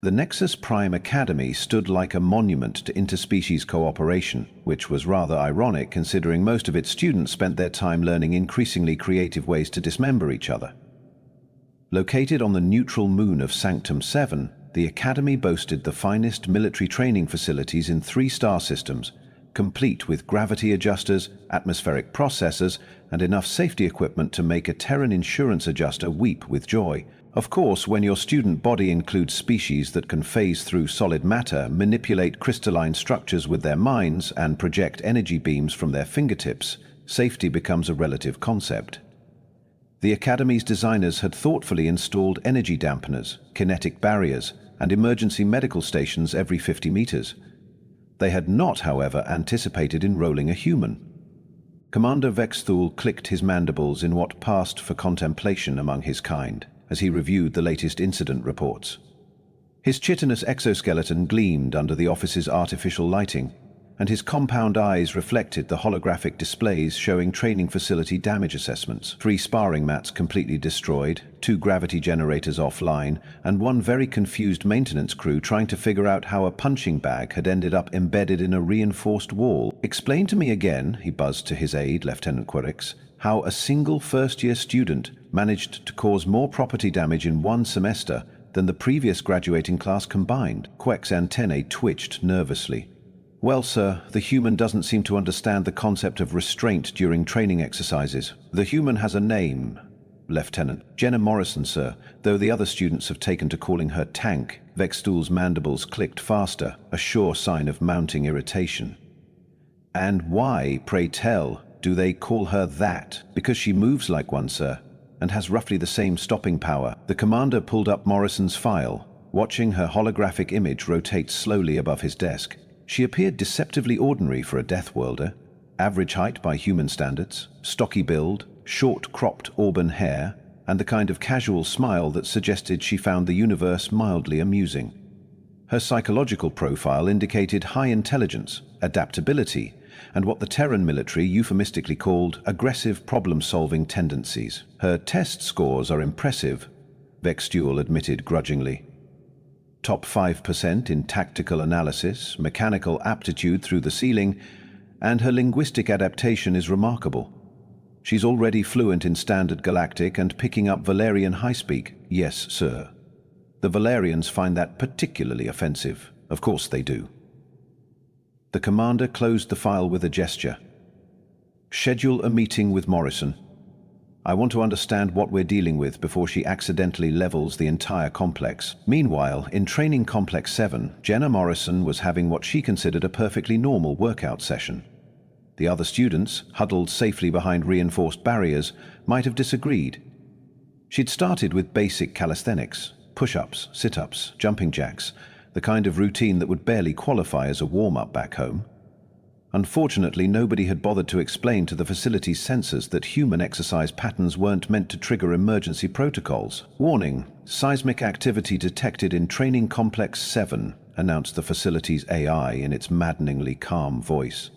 The Nexus Prime Academy stood like a monument to interspecies cooperation, which was rather ironic considering most of its students spent their time learning increasingly creative ways to dismember each other. Located on the neutral moon of Sanctum 7, the Academy boasted the finest military training facilities in 3 star systems, complete with gravity adjusters, atmospheric processors, and enough safety equipment to make a Terran insurance adjuster weep with joy. Of course, when your student body includes species that can phase through solid matter, manipulate crystalline structures with their minds, and project energy beams from their fingertips, safety becomes a relative concept. The Academy's designers had thoughtfully installed energy dampeners, kinetic barriers, and emergency medical stations every 50 meters. They had not, however, anticipated enrolling a human. Commander Vexthul clicked his mandibles in what passed for contemplation among his kind as he reviewed the latest incident reports. His chitinous exoskeleton gleamed under the office's artificial lighting, and his compound eyes reflected the holographic displays showing training facility damage assessments. 3 sparring mats completely destroyed, 2 gravity generators offline, and 1 very confused maintenance crew trying to figure out how a punching bag had ended up embedded in a reinforced wall. "Explain to me again," he buzzed to his aide, Lieutenant Quirix, "how a single first-year student managed to cause more property damage in 1 semester than the previous graduating class combined." Quek's antennae twitched nervously. "Well, sir, the human doesn't seem to understand the concept of restraint during training exercises. The human has a name, Lieutenant. Jenna Morrison, sir, though the other students have taken to calling her Tank." Vexthul's mandibles clicked faster, a sure sign of mounting irritation. "And why, pray tell, do they call her that?" "Because she moves like one, sir, and has roughly the same stopping power." The commander pulled up Morrison's file, watching her holographic image rotate slowly above his desk. She appeared deceptively ordinary for a Deathworlder. Average height by human standards, stocky build, short cropped auburn hair, and the kind of casual smile that suggested she found the universe mildly amusing. Her psychological profile indicated high intelligence, adaptability, and what the Terran military euphemistically called aggressive problem-solving tendencies. "Her test scores are impressive," Vexthul admitted grudgingly. "Top 5% in tactical analysis, mechanical aptitude through the ceiling, and her linguistic adaptation is remarkable. She's already fluent in Standard Galactic and picking up Valerian Highspeak." "Yes, sir. The Valerians find that particularly offensive." "Of course they do." The commander closed the file with a gesture. "Schedule a meeting with Morrison. I want to understand what we're dealing with before she accidentally levels the entire complex." Meanwhile, in Training Complex 7, Jenna Morrison was having what she considered a perfectly normal workout session. The other students, huddled safely behind reinforced barriers, might have disagreed. She'd started with basic calisthenics, push-ups, sit-ups, jumping jacks, the kind of routine that would barely qualify as a warm-up back home. Unfortunately, nobody had bothered to explain to the facility's sensors that human exercise patterns weren't meant to trigger emergency protocols. "Warning, seismic activity detected in Training Complex 7, announced the facility's AI in its maddeningly calm voice.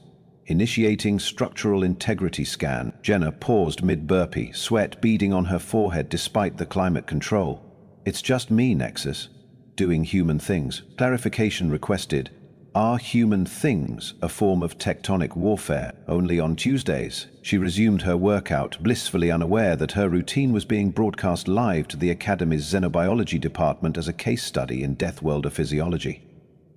"Initiating structural integrity scan." Jenna paused mid-burpee, sweat beading on her forehead despite the climate control. "It's just me, Nexus, doing human things." Clarification requested. Are human things a form of tectonic warfare? Only on Tuesdays. She resumed her workout, blissfully unaware that her routine was being broadcast live to the Academy's Xenobiology department as a case study in Deathworlder physiology.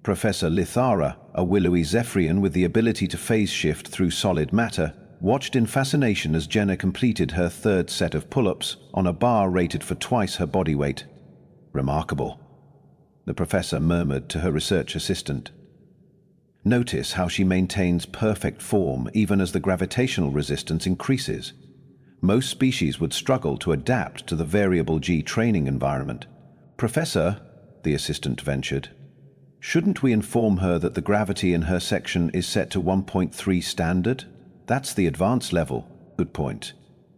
Professor Lithara, a willowy Zephyrian with the ability to phase shift through solid matter, watched in fascination as Jenna completed her 3rd set of pull-ups on a bar rated for twice her body weight. "Remarkable," the professor murmured to her research assistant. "Notice how she maintains perfect form even as the gravitational resistance increases. Most species would struggle to adapt to the variable G training environment." "Professor," the assistant ventured, "shouldn't we inform her that the gravity in her section is set to 1.3 standard? That's the advanced level." "Good point.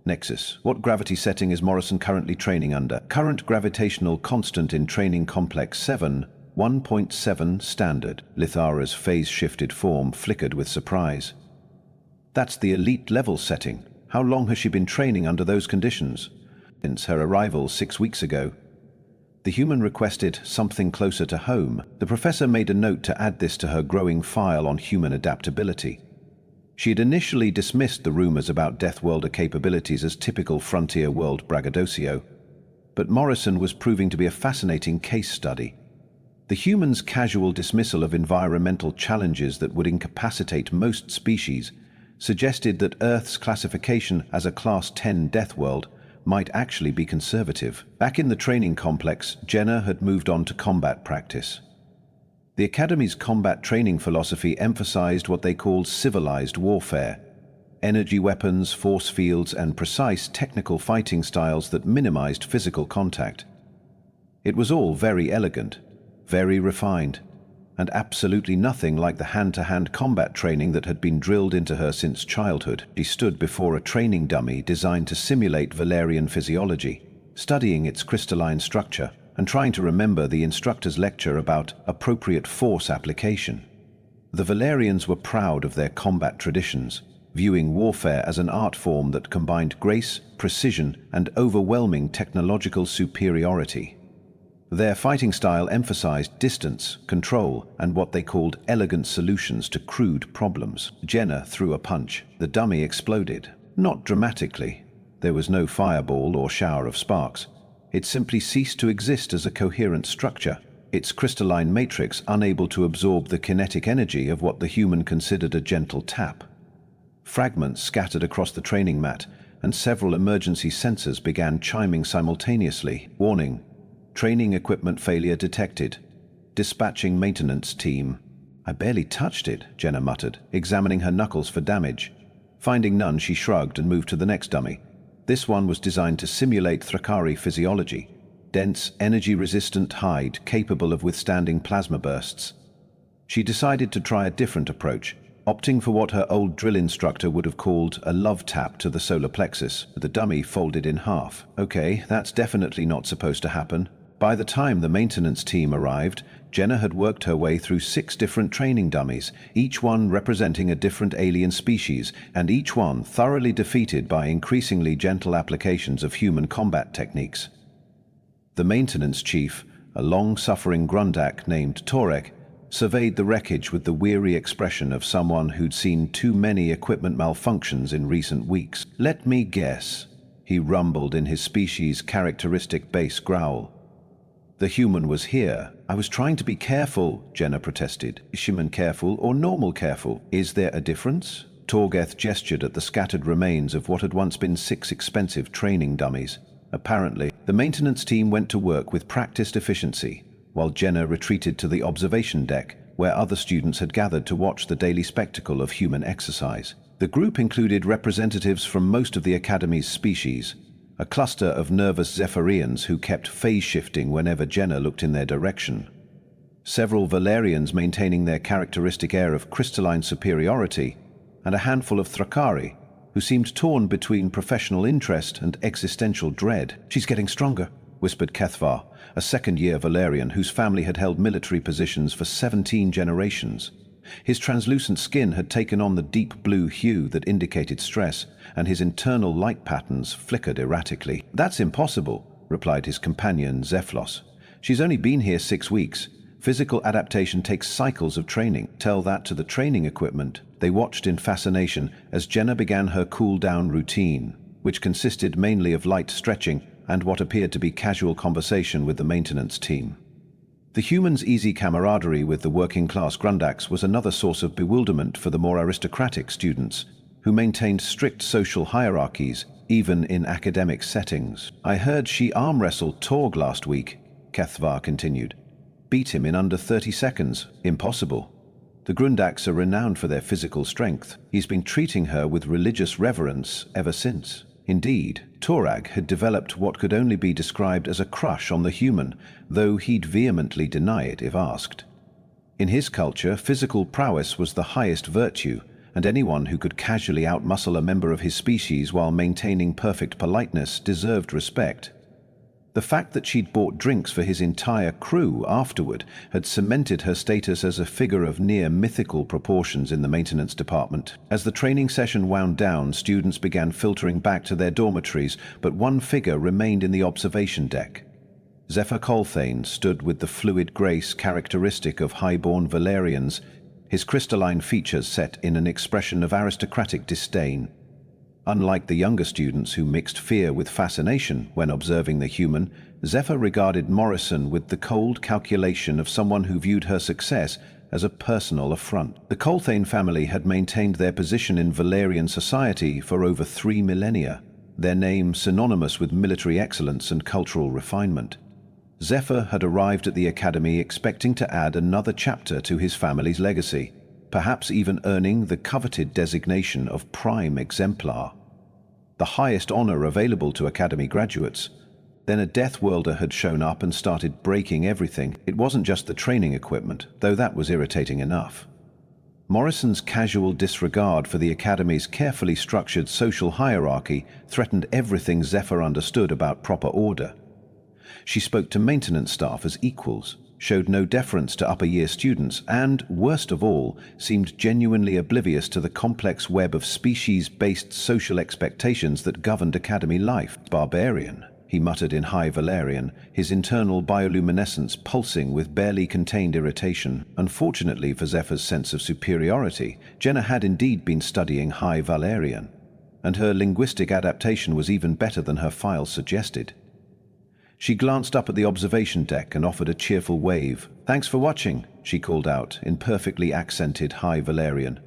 Nexus, what gravity setting is Morrison currently training under?" "Current gravitational constant in Training Complex 7, 1.7 standard." Lithara's phase-shifted form flickered with surprise. "That's the elite level setting. How long has she been training under those conditions?" "Since her arrival 6 weeks ago." The human requested something closer to home. The professor made a note to add this to her growing file on human adaptability. She had initially dismissed the rumors about Deathworlder capabilities as typical frontier world braggadocio, but Morrison was proving to be a fascinating case study. The human's casual dismissal of environmental challenges that would incapacitate most species suggested that Earth's classification as a Class 10 death world might actually be conservative. Back in the training complex, Jenna had moved on to combat practice. The Academy's combat training philosophy emphasized what they called civilized warfare: energy weapons, force fields, and precise technical fighting styles that minimized physical contact. It was all very elegant, very refined, and absolutely nothing like the hand-to-hand combat training that had been drilled into her since childhood. She stood before a training dummy designed to simulate Valerian physiology, studying its crystalline structure and trying to remember the instructor's lecture about appropriate force application. The Valerians were proud of their combat traditions, viewing warfare as an art form that combined grace, precision, and overwhelming technological superiority. Their fighting style emphasized distance, control, and what they called elegant solutions to crude problems. Jenna threw a punch. The dummy exploded. Not dramatically. There was no fireball or shower of sparks. It simply ceased to exist as a coherent structure, its crystalline matrix unable to absorb the kinetic energy of what the human considered a gentle tap. Fragments scattered across the training mat, and several emergency sensors began chiming simultaneously. Warning: training equipment failure detected. Dispatching maintenance team. I barely touched it, Jenna muttered, examining her knuckles for damage. Finding none, she shrugged and moved to the next dummy. This one was designed to simulate Thrakari physiology: dense, energy-resistant hide capable of withstanding plasma bursts. She decided to try a different approach, opting for what her old drill instructor would have called a love tap to the solar plexus. The dummy folded in half. Okay, that's definitely not supposed to happen. By the time the maintenance team arrived, Jenna had worked her way through 6 different training dummies, each one representing a different alien species, and each one thoroughly defeated by increasingly gentle applications of human combat techniques. The maintenance chief, a long-suffering Grundak named Torek, surveyed the wreckage with the weary expression of someone who'd seen too many equipment malfunctions in recent weeks. "Let me guess," he rumbled in his species' characteristic bass growl. "The human was here. I was trying to be careful," Jenna protested. "Is human careful or normal careful? Is there a difference?" Torgeth gestured at the scattered remains of what had once been 6 expensive training dummies. Apparently, the maintenance team went to work with practiced efficiency, while Jenna retreated to the observation deck, where other students had gathered to watch the daily spectacle of human exercise. The group included representatives from most of the Academy's species, a cluster of nervous Zephyrians who kept phase-shifting whenever Jenna looked in their direction. Several Valerians maintaining their characteristic air of crystalline superiority, and a handful of Thrakari, who seemed torn between professional interest and existential dread. "She's getting stronger," whispered Kethvar, a second-year Valerian whose family had held military positions for 17 generations. His translucent skin had taken on the deep blue hue that indicated stress, and his internal light patterns flickered erratically. "That's impossible," replied his companion Zeflos. "She's only been here 6 weeks. Physical adaptation takes cycles of training. Tell that to the training equipment." They watched in fascination as Jenna began her cool-down routine, which consisted mainly of light stretching and what appeared to be casual conversation with the maintenance team. The humans' easy camaraderie with the working-class Grundaks was another source of bewilderment for the more aristocratic students, who maintained strict social hierarchies, even in academic settings. "I heard she arm-wrestled Torg last week," Kethvar continued. "Beat him in under 30 seconds. Impossible. The Grundaks are renowned for their physical strength. He's been treating her with religious reverence ever since." Indeed, Torag had developed what could only be described as a crush on the human, though he'd vehemently deny it if asked. In his culture, physical prowess was the highest virtue, and anyone who could casually outmuscle a member of his species while maintaining perfect politeness deserved respect. The fact that she'd bought drinks for his entire crew afterward had cemented her status as a figure of near mythical proportions in the maintenance department. As the training session wound down, students began filtering back to their dormitories, but one figure remained in the observation deck. Zephyr Colthane stood with the fluid grace characteristic of high-born Valerians, his crystalline features set in an expression of aristocratic disdain. Unlike the younger students who mixed fear with fascination when observing the human, Zephyr regarded Morrison with the cold calculation of someone who viewed her success as a personal affront. The Colthane family had maintained their position in Valerian society for over 3 millennia, their name synonymous with military excellence and cultural refinement. Zephyr had arrived at the academy expecting to add another chapter to his family's legacy, perhaps even earning the coveted designation of Prime Exemplar, the highest honor available to academy graduates. Then a Deathworlder had shown up and started breaking everything. It wasn't just the training equipment, though that was irritating enough. Morrison's casual disregard for the academy's carefully structured social hierarchy threatened everything Zephyr understood about proper order. She spoke to maintenance staff as equals, showed no deference to upper-year students, and, worst of all, seemed genuinely oblivious to the complex web of species-based social expectations that governed academy life. "Barbarian," he muttered in High Valerian, his internal bioluminescence pulsing with barely contained irritation. Unfortunately for Zephyr's sense of superiority, Jenna had indeed been studying High Valerian, and her linguistic adaptation was even better than her file suggested. She glanced up at the observation deck and offered a cheerful wave. "Thanks for watching," she called out in perfectly accented High Valerian.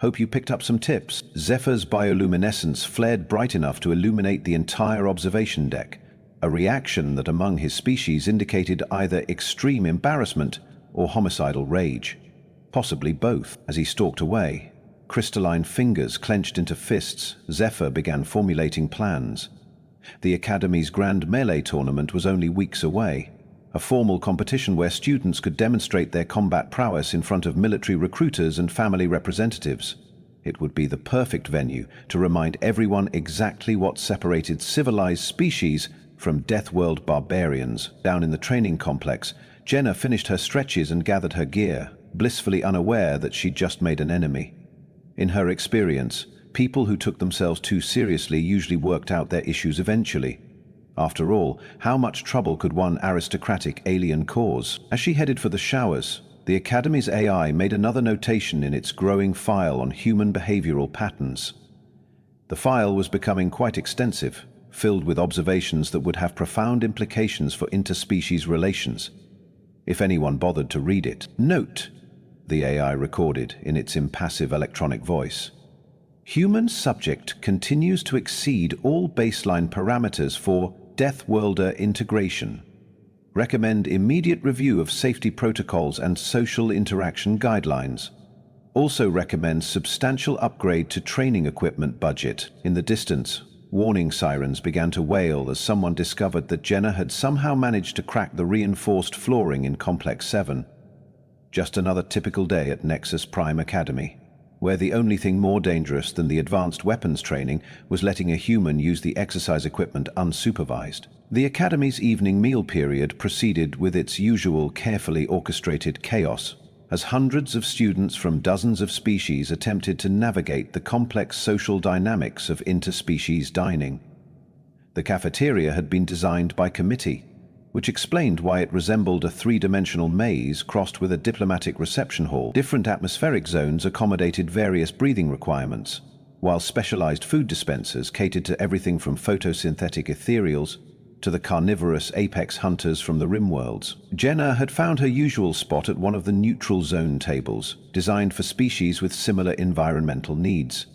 "Hope you picked up some tips." Zephyr's bioluminescence flared bright enough to illuminate the entire observation deck, a reaction that among his species indicated either extreme embarrassment or homicidal rage. Possibly both. As he stalked away, crystalline fingers clenched into fists, Zephyr began formulating plans. The Academy's Grand Melee tournament was only weeks away, a formal competition where students could demonstrate their combat prowess in front of military recruiters and family representatives. It would be the perfect venue to remind everyone exactly what separated civilized species from Deathworld barbarians. Down in the training complex, Jenna finished her stretches and gathered her gear, blissfully unaware that she'd just made an enemy. In her experience, people who took themselves too seriously usually worked out their issues eventually. After all, how much trouble could one aristocratic alien cause? As she headed for the showers, the Academy's AI made another notation in its growing file on human behavioral patterns. The file was becoming quite extensive, filled with observations that would have profound implications for interspecies relations, if anyone bothered to read it. "Note," the AI recorded in its impassive electronic voice. "Human subject continues to exceed all baseline parameters for Deathworlder integration. Recommend immediate review of safety protocols and social interaction guidelines. Also recommend substantial upgrade to training equipment budget." In the distance, warning sirens began to wail as someone discovered that Jenna had somehow managed to crack the reinforced flooring in Complex 7. Just another typical day at Nexus Prime Academy, where the only thing more dangerous than the advanced weapons training was letting a human use the exercise equipment unsupervised. The Academy's evening meal period proceeded with its usual carefully orchestrated chaos, as hundreds of students from dozens of species attempted to navigate the complex social dynamics of interspecies dining. The cafeteria had been designed by committee, which explained why it resembled a three-dimensional maze crossed with a diplomatic reception hall. Different atmospheric zones accommodated various breathing requirements, while specialized food dispensers catered to everything from photosynthetic ethereals to the carnivorous apex hunters from the rimworlds. Jenna had found her usual spot at one of the neutral zone tables, designed for species with similar environmental needs.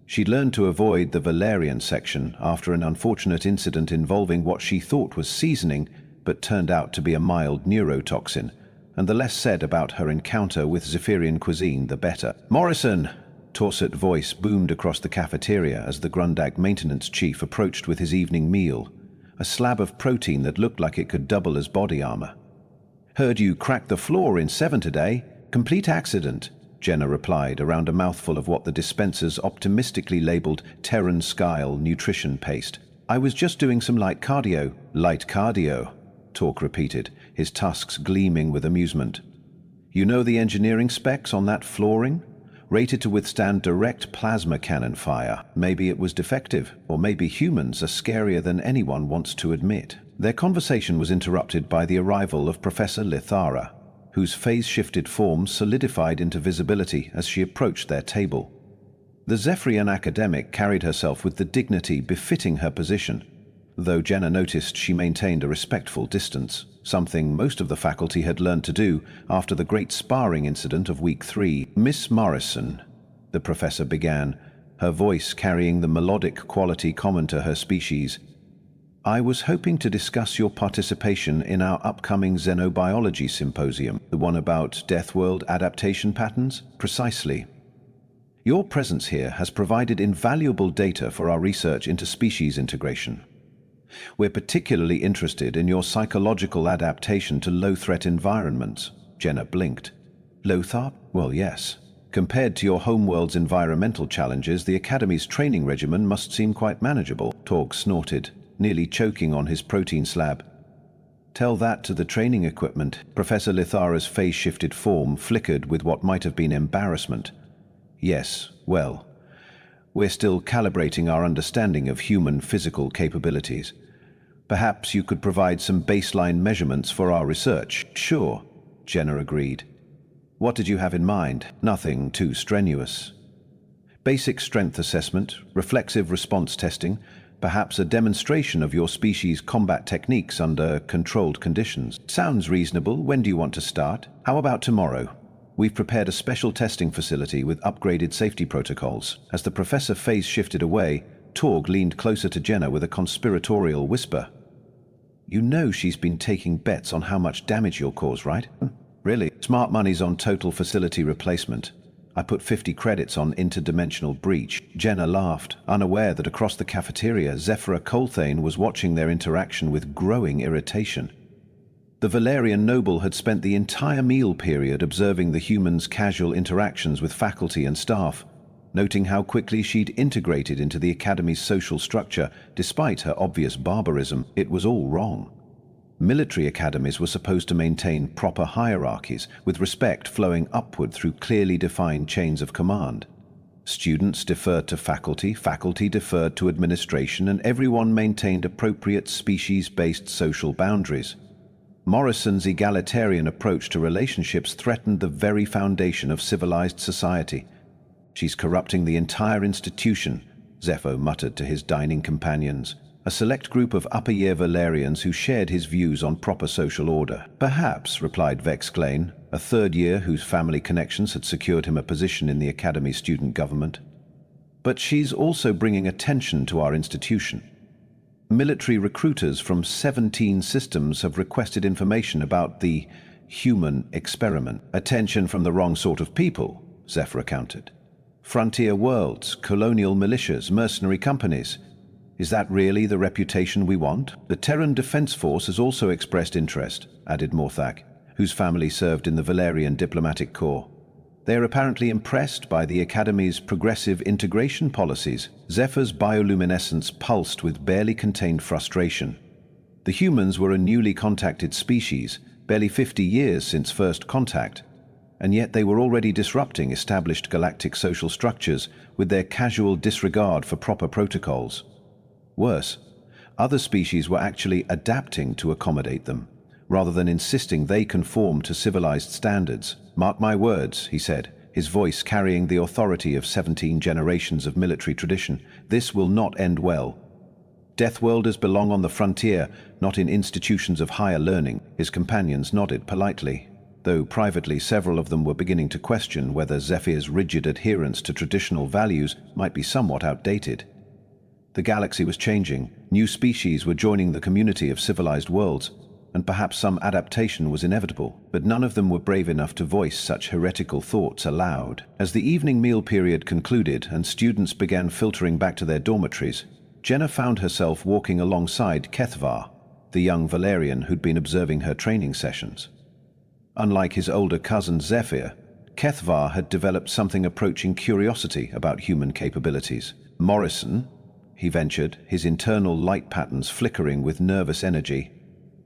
She'd learned to avoid the Valerian section after an unfortunate incident involving what she thought was seasoning, but turned out to be a mild neurotoxin, and the less said about her encounter with Zephyrian cuisine, the better. "Morrison!" Torset voice boomed across the cafeteria as the Grundag maintenance chief approached with his evening meal, a slab of protein that looked like it could double as body armor. "Heard you cracked the floor in 7 today. Complete accident," Jenna replied around a mouthful of what the dispensers optimistically labeled Terran Skyle nutrition paste. "I was just doing some light cardio." "Light cardio," Torque repeated, his tusks gleaming with amusement. "You know the engineering specs on that flooring? rated to withstand direct plasma cannon fire. Maybe it was defective, or maybe humans are scarier than anyone wants to admit. Their conversation was interrupted by the arrival of Professor Lithara, whose phase-shifted form solidified into visibility as she approached their table. The Zephyrian academic carried herself with the dignity befitting her position, though Jenna noticed she maintained a respectful distance, something most of the faculty had learned to do after the great sparring incident of week 3. "Miss Morrison," the professor began, her voice carrying the melodic quality common to her species, "I was hoping to discuss your participation in our upcoming xenobiology symposium, the one about Deathworld adaptation patterns." "Precisely. Your presence here has provided invaluable data for our research into species integration. We're particularly interested in your psychological adaptation to low-threat environments." Jenna blinked. "Low-threat? Well, yes. Compared to your homeworld's environmental challenges, the Academy's training regimen must seem quite manageable." Torg snorted, nearly choking on his protein slab. "Tell that to the training equipment." Professor Lithara's face-shifted form flickered with what might have been embarrassment. "Yes, well, we're still calibrating our understanding of human physical capabilities. Perhaps you could provide some baseline measurements for our research." "Sure," Jenna agreed. "What did you have in mind?" "Nothing too strenuous. Basic strength assessment, reflexive response testing, perhaps a demonstration of your species' combat techniques under controlled conditions." "Sounds reasonable. When do you want to start?" "How about tomorrow? We've prepared a special testing facility with upgraded safety protocols." As the professor phase shifted away, Torg leaned closer to Jenna with a conspiratorial whisper. "You know she's been taking bets on how much damage you'll cause, right?" "Really? Smart money's on total facility replacement. I put 50 credits on interdimensional breach." Jenna laughed, unaware that across the cafeteria, Zephyra Colthane was watching their interaction with growing irritation. The Valerian noble had spent the entire meal period observing the humans' casual interactions with faculty and staff, noting how quickly she'd integrated into the Academy's social structure despite her obvious barbarism. It was all wrong. Military academies were supposed to maintain proper hierarchies, with respect flowing upward through clearly defined chains of command. Students deferred to faculty, faculty deferred to administration, and everyone maintained appropriate species-based social boundaries. Morrison's egalitarian approach to relationships threatened the very foundation of civilized society. "She's corrupting the entire institution," Zepho muttered to his dining companions, a select group of upper-year Valerians who shared his views on proper social order. "Perhaps," replied Vex Glane, a third year whose family connections had secured him a position in the Academy's student government. "But she's also bringing attention to our institution. Military recruiters from 17 systems have requested information about the human experiment." "Attention from the wrong sort of people," Zephyr countered. "Frontier worlds, colonial militias, mercenary companies. Is that really the reputation we want?" "The Terran Defense Force has also expressed interest," added Morthak, whose family served in the Valerian Diplomatic Corps. "They are apparently impressed by the Academy's progressive integration policies." Zephyr's bioluminescence pulsed with barely contained frustration. The humans were a newly contacted species, barely 50 years since first contact, and yet they were already disrupting established galactic social structures with their casual disregard for proper protocols. Worse, other species were actually adapting to accommodate them, rather than insisting they conform to civilized standards. "Mark my words," he said, his voice carrying the authority of 17 generations of military tradition, "this will not end well. Deathworlders belong on the frontier, not in institutions of higher learning." His companions nodded politely, though privately several of them were beginning to question whether Zephyr's rigid adherence to traditional values might be somewhat outdated. The galaxy was changing, new species were joining the community of civilized worlds, and perhaps some adaptation was inevitable, but none of them were brave enough to voice such heretical thoughts aloud. As the evening meal period concluded and students began filtering back to their dormitories, Jenna found herself walking alongside Kethvar, the young Valerian who'd been observing her training sessions. Unlike his older cousin Zephyr, Kethvar had developed something approaching curiosity about human capabilities. "Morrison," he ventured, his internal light patterns flickering with nervous energy,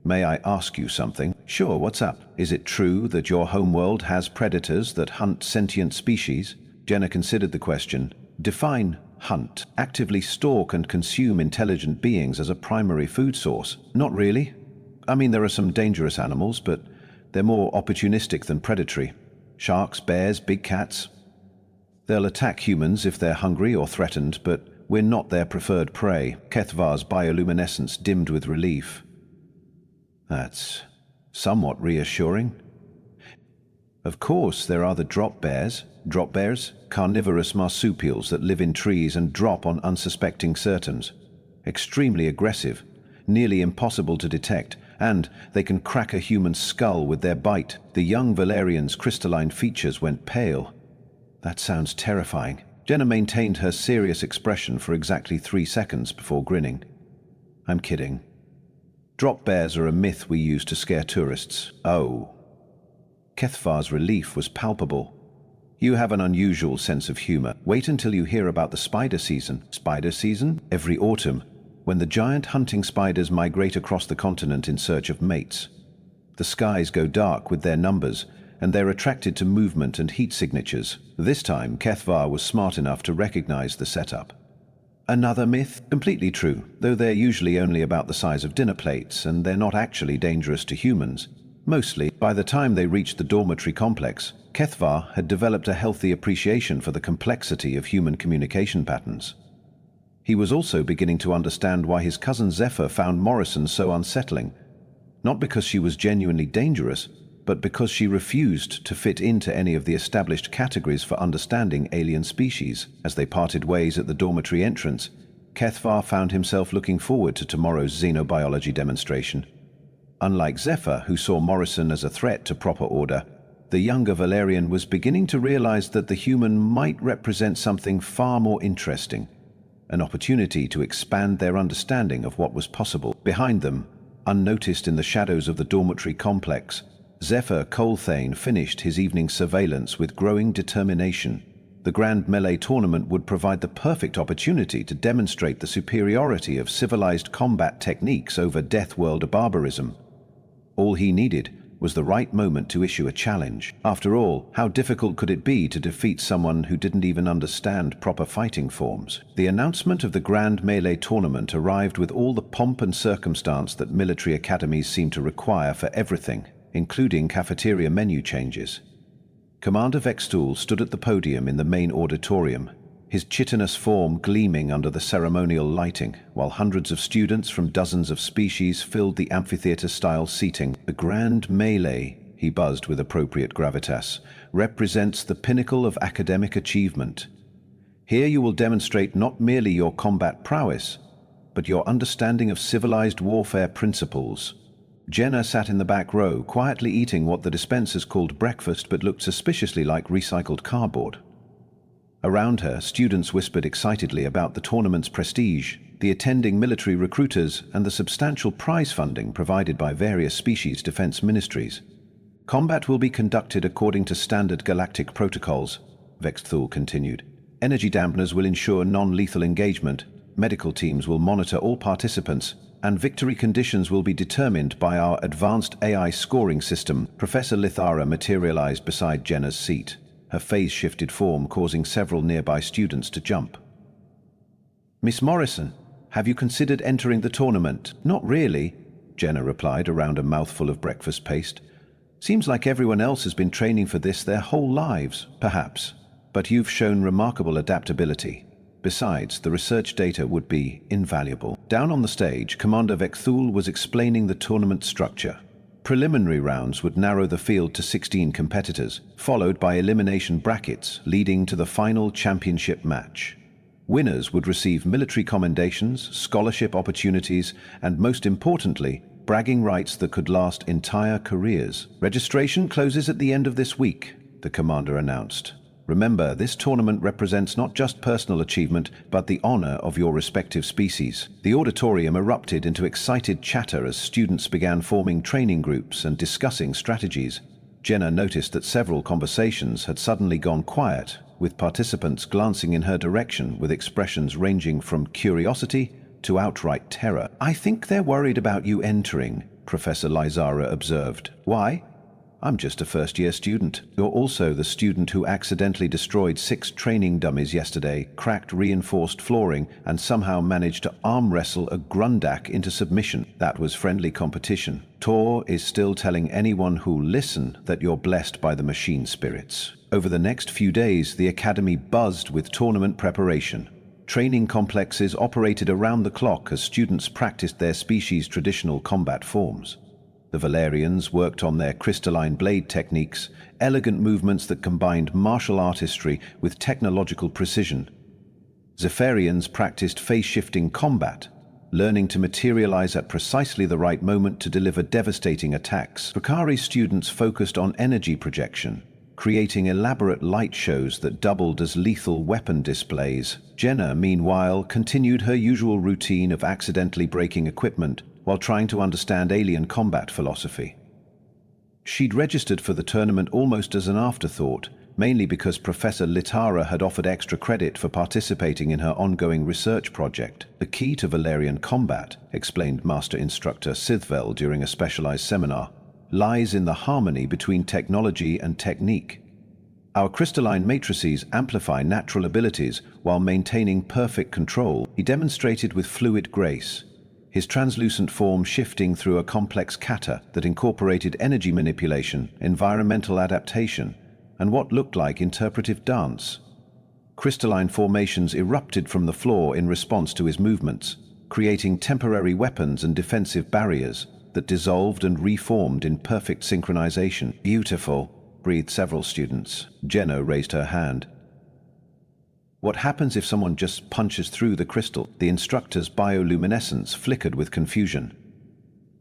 "may I ask you something?" "Sure, what's up?" "Is it true that your homeworld has predators that hunt sentient species?" Jenna considered the question. Define hunt. Actively stalk and consume intelligent beings as a primary food source. Not really. I mean, there are some dangerous animals, but they're more opportunistic than predatory. Sharks, bears, big cats. They'll attack humans if they're hungry or threatened, but we're not their preferred prey. Kethvar's bioluminescence dimmed with relief. That's somewhat reassuring. Of course, there are the drop bears. Drop bears? Carnivorous marsupials that live in trees and drop on unsuspecting certans. Extremely aggressive, nearly impossible to detect, and they can crack a human skull with their bite. The young Valerian's crystalline features went pale. That sounds terrifying. Jenna maintained her serious expression for exactly 3 seconds before grinning. I'm kidding. Drop bears are a myth we use to scare tourists. Oh. Kethvar's relief was palpable. You have an unusual sense of humor. Wait until you hear about the spider season. Spider season? Every autumn, when the giant hunting spiders migrate across the continent in search of mates. The skies go dark with their numbers, and they're attracted to movement and heat signatures. This time, Kethvar was smart enough to recognize the setup. Another myth? Completely true, though they're usually only about the size of dinner plates, and they're not actually dangerous to humans. Mostly, by the time they reached the dormitory complex, Kethvar had developed a healthy appreciation for the complexity of human communication patterns. He was also beginning to understand why his cousin Zephyr found Morrison so unsettling. Not because she was genuinely dangerous, but because she refused to fit into any of the established categories for understanding alien species. As they parted ways at the dormitory entrance, Kethvar found himself looking forward to tomorrow's xenobiology demonstration. Unlike Zephyr, who saw Morrison as a threat to proper order, the younger Valerian was beginning to realize that the human might represent something far more interesting, an opportunity to expand their understanding of what was possible. Behind them, unnoticed in the shadows of the dormitory complex, Zephyr Colthane finished his evening surveillance with growing determination. The Grand Melee tournament would provide the perfect opportunity to demonstrate the superiority of civilized combat techniques over Deathworlder barbarism. All he needed was the right moment to issue a challenge. After all, how difficult could it be to defeat someone who didn't even understand proper fighting forms? The announcement of the Grand Melee tournament arrived with all the pomp and circumstance that military academies seem to require for everything, including cafeteria menu changes. Commander Vextool stood at the podium in the main auditorium, his chitinous form gleaming under the ceremonial lighting, while hundreds of students from dozens of species filled the amphitheater-style seating. The Grand Melee, he buzzed with appropriate gravitas, represents the pinnacle of academic achievement. Here you will demonstrate not merely your combat prowess, but your understanding of civilized warfare principles. Jenna sat in the back row, quietly eating what the dispensers called breakfast but looked suspiciously like recycled cardboard. Around her, students whispered excitedly about the tournament's prestige, the attending military recruiters, and the substantial prize funding provided by various species defense ministries. Combat will be conducted according to standard galactic protocols, Vexthul continued. Energy dampeners will ensure non-lethal engagement, medical teams will monitor all participants, and victory conditions will be determined by our advanced AI scoring system. Professor Lithara materialized beside Jenna's seat, her phase-shifted form causing several nearby students to jump. Miss Morrison, have you considered entering the tournament? Not really, Jenna replied around a mouthful of breakfast paste. Seems like everyone else has been training for this their whole lives, perhaps. But you've shown remarkable adaptability. Besides, the research data would be invaluable. Down on the stage, Commander Vexthul was explaining the tournament structure. Preliminary rounds would narrow the field to 16 competitors, followed by elimination brackets leading to the final championship match. Winners would receive military commendations, scholarship opportunities, and most importantly, bragging rights that could last entire careers. Registration closes at the end of this week, the commander announced. Remember, this tournament represents not just personal achievement, but the honor of your respective species. The auditorium erupted into excited chatter as students began forming training groups and discussing strategies. Jenna noticed that several conversations had suddenly gone quiet, with participants glancing in her direction with expressions ranging from curiosity to outright terror. I think they're worried about you entering, Professor Lizara observed. Why? I'm just a first-year student. You're also the student who accidentally destroyed 6 training dummies yesterday, cracked reinforced flooring, and somehow managed to arm wrestle a Grundak into submission. That was friendly competition. Tor is still telling anyone who'll listen that you're blessed by the machine spirits. Over the next few days, the academy buzzed with tournament preparation. Training complexes operated around the clock as students practiced their species' traditional combat forms. The Valerians worked on their crystalline blade techniques, elegant movements that combined martial artistry with technological precision. Zephyrians practiced phase-shifting combat, learning to materialize at precisely the right moment to deliver devastating attacks. Vakari students focused on energy projection, creating elaborate light shows that doubled as lethal weapon displays. Jenna, meanwhile, continued her usual routine of accidentally breaking equipment while trying to understand alien combat philosophy. She'd registered for the tournament almost as an afterthought, mainly because Professor Litara had offered extra credit for participating in her ongoing research project. The key to Valerian combat, explained Master Instructor Sithvel during a specialized seminar, lies in the harmony between technology and technique. Our crystalline matrices amplify natural abilities while maintaining perfect control, he demonstrated with fluid grace, his translucent form shifting through a complex kata that incorporated energy manipulation, environmental adaptation, and what looked like interpretive dance. Crystalline formations erupted from the floor in response to his movements, creating temporary weapons and defensive barriers that dissolved and reformed in perfect synchronization. Beautiful, breathed several students. Jenna raised her hand. What happens if someone just punches through the crystal? The instructor's bioluminescence flickered with confusion.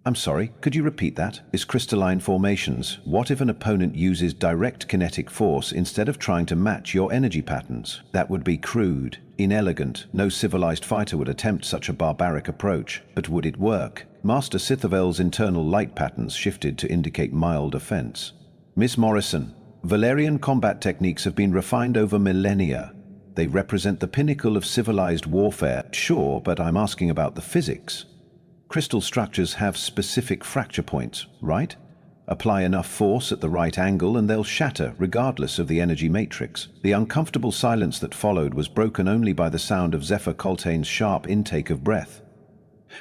I'm sorry, could you repeat that? Is crystalline formations. What if an opponent uses direct kinetic force instead of trying to match your energy patterns? That would be crude, inelegant. No civilized fighter would attempt such a barbaric approach. But would it work? Master Sithavel's internal light patterns shifted to indicate mild offense. Miss Morrison, Valerian combat techniques have been refined over millennia. They represent the pinnacle of civilized warfare. Sure, but I'm asking about the physics. Crystal structures have specific fracture points, right? Apply enough force at the right angle and they'll shatter, regardless of the energy matrix. The uncomfortable silence that followed was broken only by the sound of Zephyr Coltane's sharp intake of breath.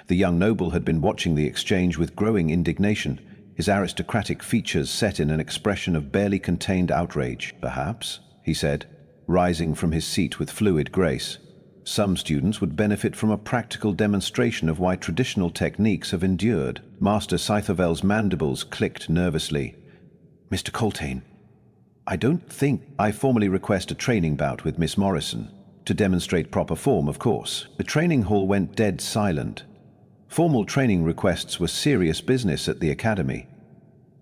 The young noble had been watching the exchange with growing indignation, his aristocratic features set in an expression of barely contained outrage. Perhaps, he said, rising from his seat with fluid grace, some students would benefit from a practical demonstration of why traditional techniques have endured. Master Scythavel's mandibles clicked nervously. Mr. Coltane, I don't think I formally request a training bout with Miss Morrison. To demonstrate proper form, of course. The training hall went dead silent. Formal training requests were serious business at the academy,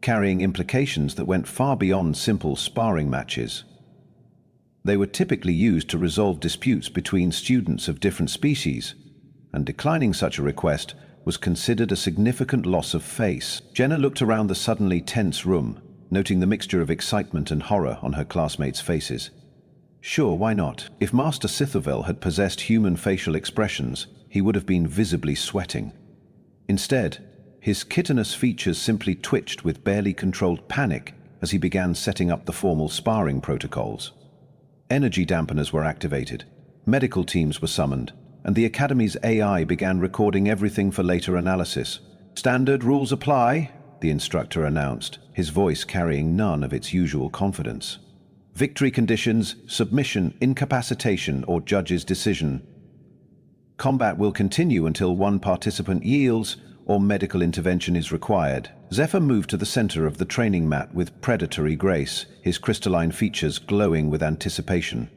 carrying implications that went far beyond simple sparring matches. They were typically used to resolve disputes between students of different species, and declining such a request was considered a significant loss of face. Jenna looked around the suddenly tense room, noting the mixture of excitement and horror on her classmates' faces. Sure, why not? If Master Sithavel had possessed human facial expressions, he would have been visibly sweating. Instead, his chitinous features simply twitched with barely controlled panic as he began setting up the formal sparring protocols. Energy dampeners were activated, medical teams were summoned, and the Academy's AI began recording everything for later analysis. Standard rules apply, the instructor announced, his voice carrying none of its usual confidence. Victory conditions, submission, incapacitation, or judge's decision. Combat will continue until one participant yields or medical intervention is required. Zephyr moved to the center of the training mat with predatory grace, his crystalline features glowing with anticipation.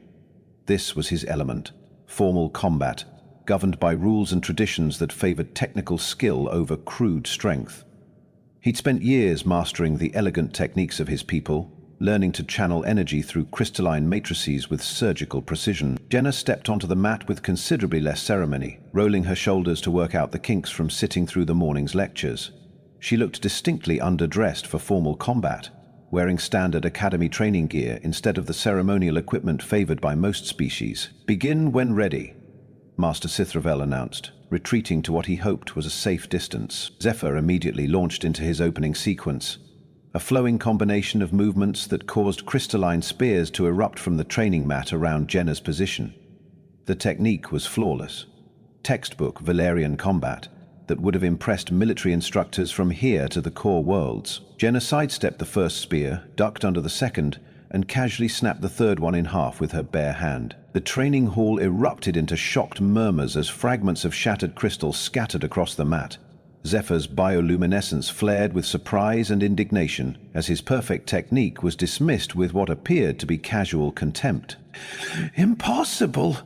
This was his element, formal combat, governed by rules and traditions that favored technical skill over crude strength. He'd spent years mastering the elegant techniques of his people, learning to channel energy through crystalline matrices with surgical precision. Jenna stepped onto the mat with considerably less ceremony, rolling her shoulders to work out the kinks from sitting through the morning's lectures. She looked distinctly underdressed for formal combat, wearing standard academy training gear instead of the ceremonial equipment favored by most species. Begin when ready, Master Sithravel announced, retreating to what he hoped was a safe distance. Zephyr immediately launched into his opening sequence. a flowing combination of movements that caused crystalline spears to erupt from the training mat around Jenna's position. The technique was flawless. Textbook Valerian combat that would have impressed military instructors from here to the core worlds. Jenna sidestepped the first spear, ducked under the second, and casually snapped the third one in half with her bare hand. The training hall erupted into shocked murmurs as fragments of shattered crystal scattered across the mat. Zephyr's bioluminescence flared with surprise and indignation as his perfect technique was dismissed with what appeared to be casual contempt. "Impossible,"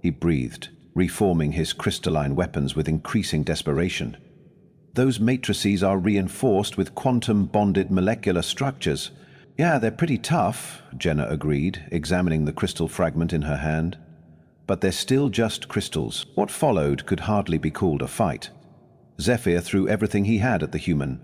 he breathed, reforming his crystalline weapons with increasing desperation. "Those matrices are reinforced with quantum-bonded molecular structures." "Yeah, they're pretty tough," Jenna agreed, examining the crystal fragment in her hand. "But they're still just crystals." What followed could hardly be called a fight. Zephyr threw everything he had at the human.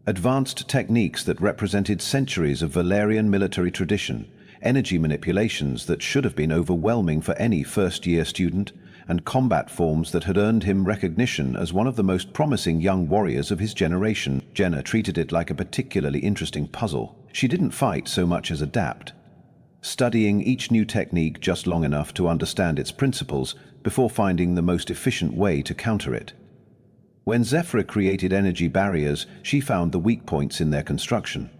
Advanced techniques that represented centuries of Valerian military tradition, energy manipulations that should have been overwhelming for any first-year student, and combat forms that had earned him recognition as one of the most promising young warriors of his generation. Jenna treated it like a particularly interesting puzzle. She didn't fight so much as adapt, studying each new technique just long enough to understand its principles before finding the most efficient way to counter it. When Zephyr created energy barriers, she found the weak points in their construction.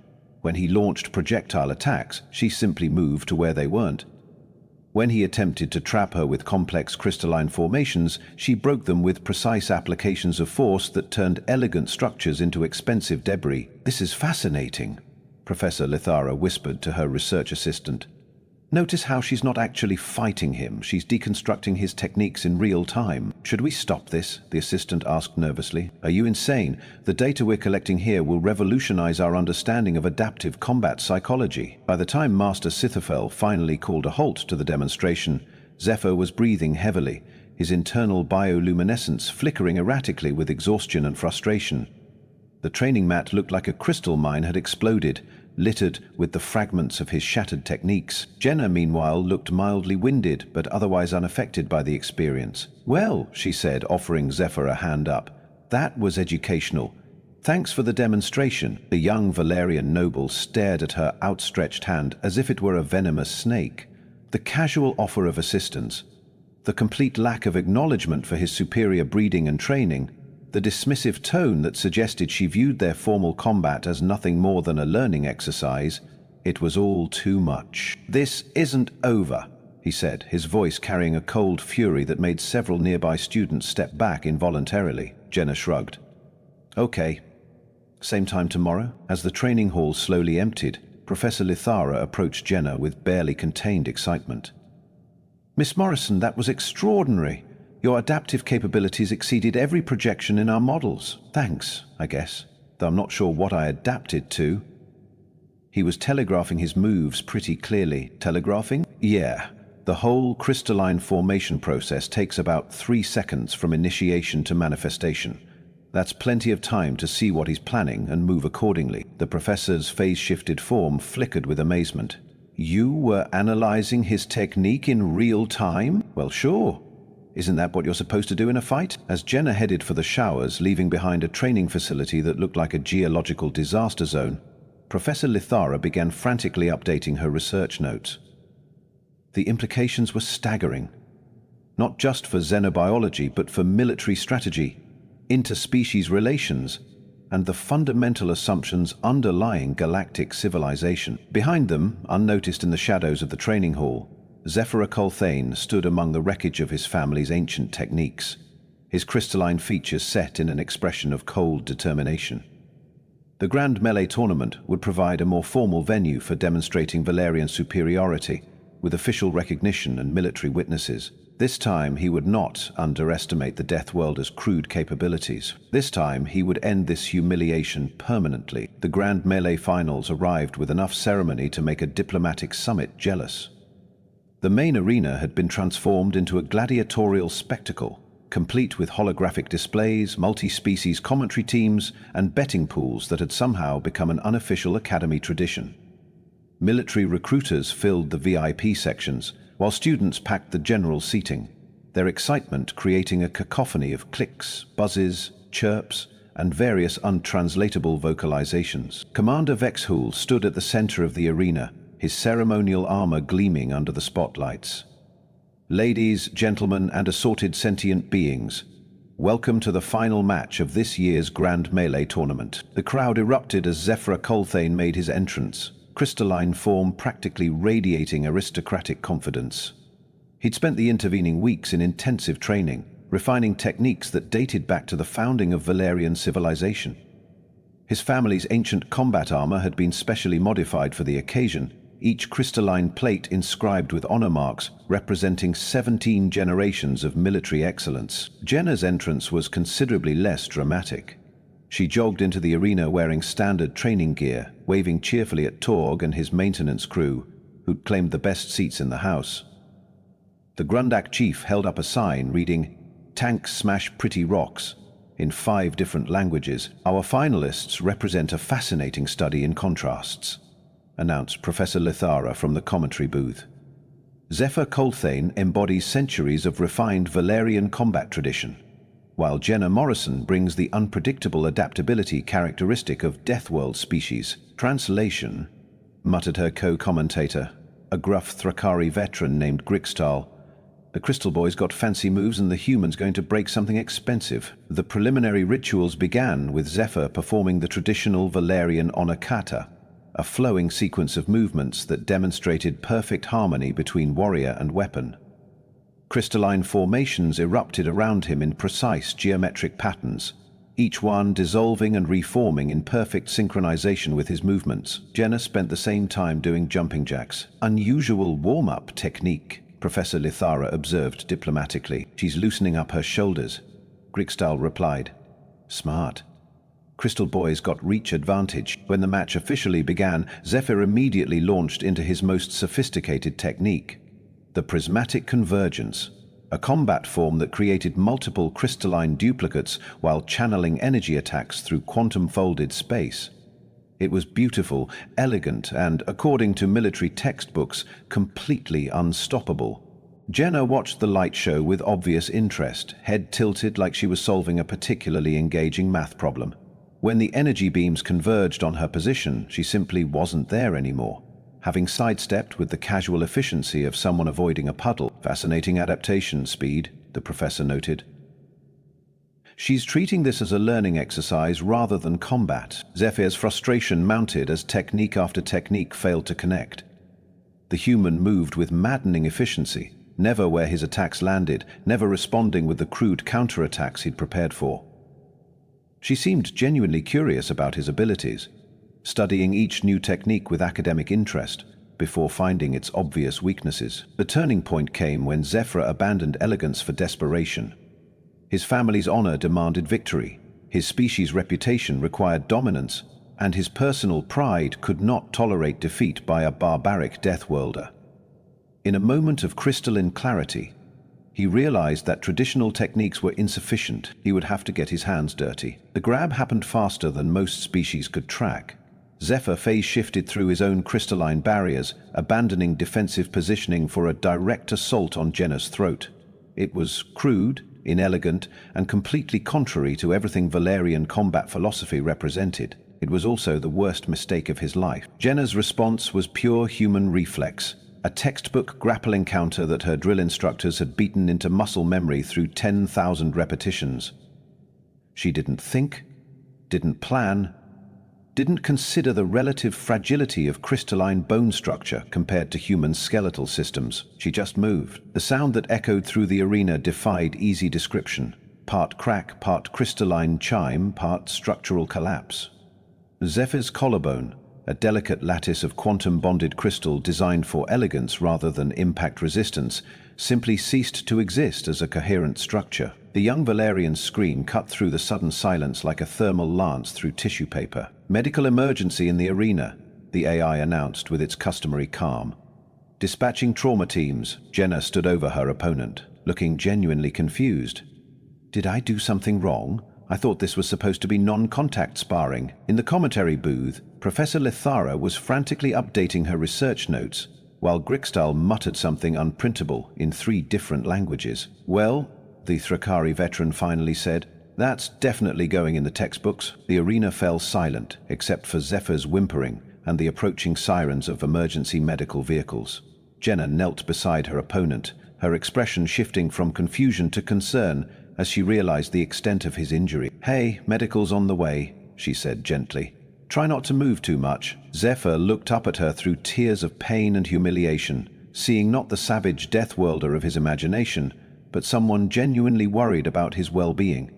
When he launched projectile attacks, she simply moved to where they weren't. When he attempted to trap her with complex crystalline formations, she broke them with precise applications of force that turned elegant structures into expensive debris. "This is fascinating," Professor Lithara whispered to her research assistant. "Notice how she's not actually fighting him, she's deconstructing his techniques in real time." "Should we stop this?" the assistant asked nervously. "Are you insane? The data we're collecting here will revolutionize our understanding of adaptive combat psychology." By the time Master Sithafel finally called a halt to the demonstration, Zephyr was breathing heavily, his internal bioluminescence flickering erratically with exhaustion and frustration. The training mat looked like a crystal mine had exploded, littered with the fragments of his shattered techniques. Jenna, meanwhile, looked mildly winded, but otherwise unaffected by the experience. "Well," she said, offering Zephyr a hand up, "that was educational. Thanks for the demonstration." The young Valerian noble stared at her outstretched hand as if it were a venomous snake. The casual offer of assistance, the complete lack of acknowledgement for his superior breeding and training, the dismissive tone that suggested she viewed their formal combat as nothing more than a learning exercise, it was all too much. "This isn't over," he said, his voice carrying a cold fury that made several nearby students step back involuntarily. Jenna shrugged. "Okay. Same time tomorrow?" As the training hall slowly emptied, Professor Lithara approached Jenna with barely contained excitement. "Miss Morrison, that was extraordinary. Your adaptive capabilities exceeded every projection in our models." "Thanks, I guess, though I'm not sure what I adapted to." He was telegraphing his moves pretty clearly. Telegraphing? Yeah. The whole crystalline formation process takes about 3 seconds from initiation to manifestation. That's plenty of time to see what he's planning and move accordingly. The professor's phase-shifted form flickered with amazement. "You were analyzing his technique in real time?" "Well, sure. Isn't that what you're supposed to do in a fight?" As Jenna headed for the showers, leaving behind a training facility that looked like a geological disaster zone, Professor Lithara began frantically updating her research notes. The implications were staggering, not just for xenobiology, but for military strategy, interspecies relations, and the fundamental assumptions underlying galactic civilization. Behind them, unnoticed in the shadows of the training hall, Zephyr Colthane stood among the wreckage of his family's ancient techniques, his crystalline features set in an expression of cold determination. The Grand Melee Tournament would provide a more formal venue for demonstrating Valerian superiority, with official recognition and military witnesses. This time he would not underestimate the Deathworlder's crude capabilities. This time he would end this humiliation permanently. The Grand Melee Finals arrived with enough ceremony to make a diplomatic summit jealous. The main arena had been transformed into a gladiatorial spectacle, complete with holographic displays, multi-species commentary teams, and betting pools that had somehow become an unofficial academy tradition. Military recruiters filled the VIP sections, while students packed the general seating, their excitement creating a cacophony of clicks, buzzes, chirps, and various untranslatable vocalizations. Commander Vexhul stood at the center of the arena, his ceremonial armor gleaming under the spotlights. Ladies, gentlemen, and assorted sentient beings, welcome to the final match of this year's Grand Melee tournament. The crowd erupted as Zephyr Colthane made his entrance, crystalline form practically radiating aristocratic confidence. He'd spent the intervening weeks in intensive training, refining techniques that dated back to the founding of Valerian civilization. His family's ancient combat armor had been specially modified for the occasion, each crystalline plate inscribed with honor marks representing 17 generations of military excellence. Jenna's entrance was considerably less dramatic. She jogged into the arena wearing standard training gear, waving cheerfully at Torg and his maintenance crew, who'd claimed the best seats in the house. The Grundak chief held up a sign reading, "Tanks smash pretty rocks," in 5 different languages. "Our finalists represent a fascinating study in contrasts," announced Professor Lithara from the commentary booth. Zephyr Colthane embodies centuries of refined Valerian combat tradition, while Jenna Morrison brings the unpredictable adaptability characteristic of Deathworld species. "Translation," muttered her co-commentator, a gruff Thrakari veteran named Grixtal. "The Crystal Boy's got fancy moves and the human's going to break something expensive." The preliminary rituals began with Zephyr performing the traditional Valerian Onakata, a flowing sequence of movements that demonstrated perfect harmony between warrior and weapon. Crystalline formations erupted around him in precise geometric patterns, each one dissolving and reforming in perfect synchronization with his movements. Jenna spent the same time doing jumping jacks. "Unusual warm-up technique," Professor Lithara observed diplomatically. "She's loosening up her shoulders," Grixtal replied. "Smart." Crystal Boy's got reach advantage. When the match officially began, Zephyr immediately launched into his most sophisticated technique, the prismatic convergence, a combat form that created multiple crystalline duplicates while channeling energy attacks through quantum-folded space. It was beautiful, elegant, and, according to military textbooks, completely unstoppable. Jenna watched the light show with obvious interest, head tilted like she was solving a particularly engaging math problem. When the energy beams converged on her position, she simply wasn't there anymore, having sidestepped with the casual efficiency of someone avoiding a puddle. "Fascinating adaptation speed," the professor noted. "She's treating this as a learning exercise rather than combat." Zephyr's frustration mounted as technique after technique failed to connect. The human moved with maddening efficiency, never where his attacks landed, never responding with the crude counterattacks he'd prepared for. She seemed genuinely curious about his abilities, studying each new technique with academic interest before finding its obvious weaknesses. The turning point came when Zephyr abandoned elegance for desperation. His family's honor demanded victory, his species' reputation required dominance, and his personal pride could not tolerate defeat by a barbaric Deathworlder. In a moment of crystalline clarity, he realized that traditional techniques were insufficient. He would have to get his hands dirty. The grab happened faster than most species could track. Zephyr phase-shifted through his own crystalline barriers, abandoning defensive positioning for a direct assault on Jenna's throat. It was crude, inelegant, and completely contrary to everything Valerian combat philosophy represented. It was also the worst mistake of his life. Jenna's response was pure human reflex, a textbook grapple encounter that her drill instructors had beaten into muscle memory through 10,000 repetitions. She didn't think, didn't plan, didn't consider the relative fragility of crystalline bone structure compared to human skeletal systems. She just moved. The sound that echoed through the arena defied easy description. Part crack, part crystalline chime, part structural collapse. Zephyr's collarbone, a delicate lattice of quantum-bonded crystal designed for elegance rather than impact resistance, simply ceased to exist as a coherent structure. The young Valerian's scream cut through the sudden silence like a thermal lance through tissue paper. "Medical emergency in the arena," the AI announced with its customary calm. "Dispatching trauma teams." Jenna stood over her opponent, looking genuinely confused. "Did I do something wrong? I thought this was supposed to be non-contact sparring." In the commentary booth, Professor Lithara was frantically updating her research notes, while Grixtal muttered something unprintable in 3 different languages. "Well," the Thrakari veteran finally said, That's definitely going in the textbooks. The arena fell silent, except for Zephyr's whimpering and the approaching sirens of emergency medical vehicles. Jenna knelt beside her opponent, her expression shifting from confusion to concern as she realized the extent of his injury. "Hey, medical's on the way," she said gently. "Try not to move too much." Zephyr looked up at her through tears of pain and humiliation, seeing not the savage Deathworlder of his imagination, but someone genuinely worried about his well-being.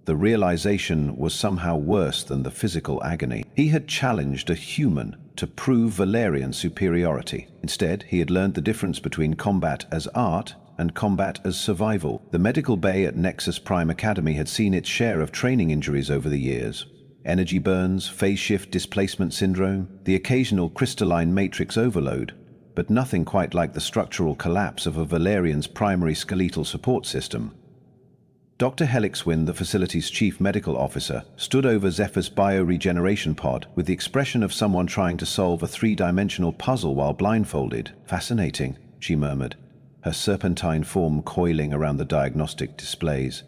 The realization was somehow worse than the physical agony. He had challenged a human to prove Valerian superiority. Instead, he had learned the difference between combat as art and combat as survival. The medical bay at Nexus Prime Academy had seen its share of training injuries over the years. Energy burns, phase shift displacement syndrome, the occasional crystalline matrix overload, but nothing quite like the structural collapse of a Valerian's primary skeletal support system. Dr. Helixwin, the facility's chief medical officer, stood over Zephyr's bioregeneration pod with the expression of someone trying to solve a three-dimensional puzzle while blindfolded. "Fascinating," she murmured, her serpentine form coiling around the diagnostic displays.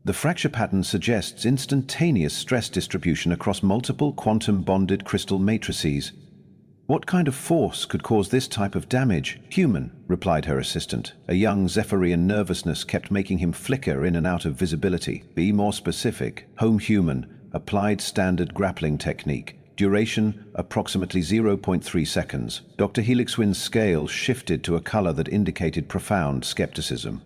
"The fracture pattern suggests instantaneous stress distribution across multiple quantum-bonded crystal matrices. What kind of force could cause this type of damage?" "Human," replied her assistant. A young Zephyrian nervousness kept making him flicker in and out of visibility. "Be more specific." "Home human, applied standard grappling technique. Duration, approximately 0.3 seconds. Dr. Helixwin's scale shifted to a color that indicated profound skepticism.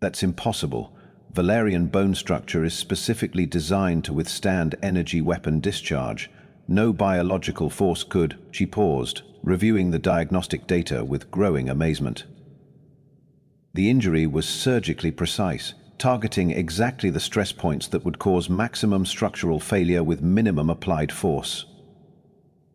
"That's impossible. Valerian bone structure is specifically designed to withstand energy weapon discharge. No biological force could." She paused, reviewing the diagnostic data with growing amazement. The injury was surgically precise, targeting exactly the stress points that would cause maximum structural failure with minimum applied force.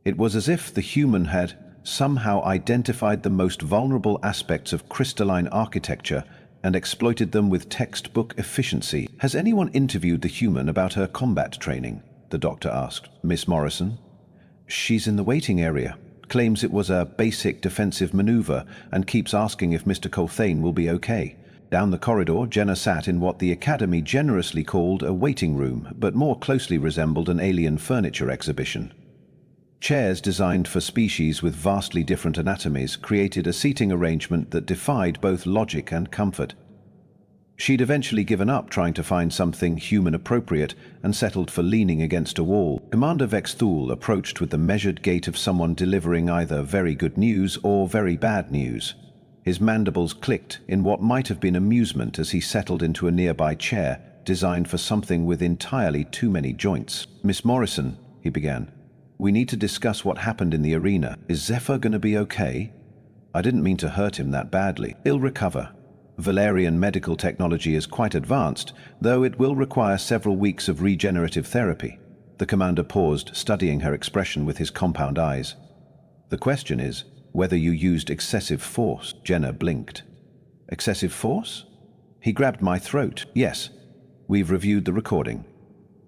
It was as if the human had somehow identified the most vulnerable aspects of crystalline architecture and exploited them with textbook efficiency. "Has anyone interviewed the human about her combat training?" the doctor asked. "Miss Morrison?" "She's in the waiting area. Claims it was a basic defensive maneuver and keeps asking if Mr. Colthane will be okay." Down the corridor, Jenna sat in what the Academy generously called a waiting room, but more closely resembled an alien furniture exhibition. Chairs designed for species with vastly different anatomies created a seating arrangement that defied both logic and comfort. She'd eventually given up trying to find something human-appropriate and settled for leaning against a wall. Commander Vexthul approached with the measured gait of someone delivering either very good news or very bad news. His mandibles clicked in what might have been amusement as he settled into a nearby chair designed for something with entirely too many joints. "Miss Morrison," he began, "we need to discuss what happened in the arena. Is Zephyr going to be okay? I didn't mean to hurt him that badly. He'll recover. Valerian medical technology is quite advanced, though it will require several weeks of regenerative therapy." The commander paused, studying her expression with his compound eyes. "The question is whether you used excessive force." Jenna blinked. "Excessive force?" He grabbed my throat. "Yes. We've reviewed the recording.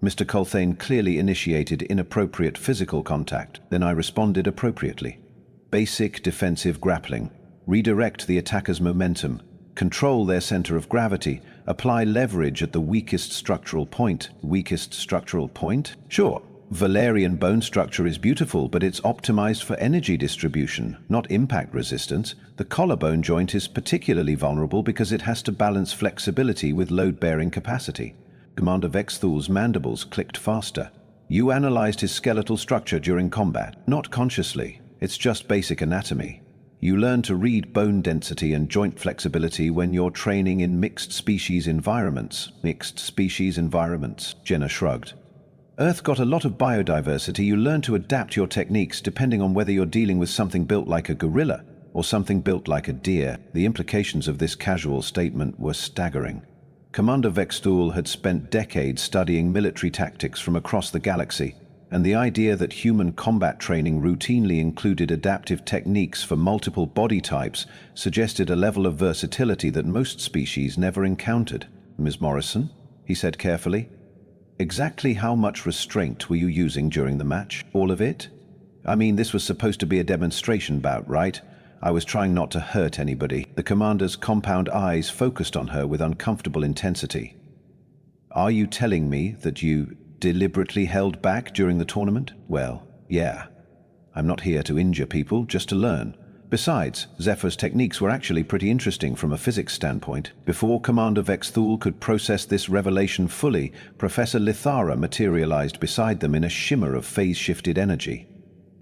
Mr. Colthane clearly initiated inappropriate physical contact. Then I responded appropriately. Basic defensive grappling. Redirect the attacker's momentum. Control their center of gravity. Apply leverage at the weakest structural point." "Weakest structural point?" "Sure. Valerian bone structure is beautiful, but it's optimized for energy distribution, not impact resistance. The collarbone joint is particularly vulnerable because it has to balance flexibility with load-bearing capacity." Commander Vexthul's mandibles clicked faster. "You analyzed his skeletal structure during combat?" "Not consciously. It's just basic anatomy. You learn to read bone density and joint flexibility when you're training in mixed species environments." "Mixed species environments," Jenna shrugged. "Earth got a lot of biodiversity. You learn to adapt your techniques depending on whether you're dealing with something built like a gorilla or something built like a deer." The implications of this casual statement were staggering. Commander Vexthul had spent decades studying military tactics from across the galaxy, and the idea that human combat training routinely included adaptive techniques for multiple body types suggested a level of versatility that most species never encountered. "Ms. Morrison," he said carefully, "exactly how much restraint were you using during the match?" "All of it? I mean, this was supposed to be a demonstration bout, right? I was trying not to hurt anybody." The commander's compound eyes focused on her with uncomfortable intensity. Are you telling me that you deliberately held back during the tournament? Well, yeah. I'm not here to injure people, just to learn. Besides, Zephyr's techniques were actually pretty interesting from a physics standpoint. Before Commander Vexthul could process this revelation fully, Professor Lithara materialized beside them in a shimmer of phase-shifted energy.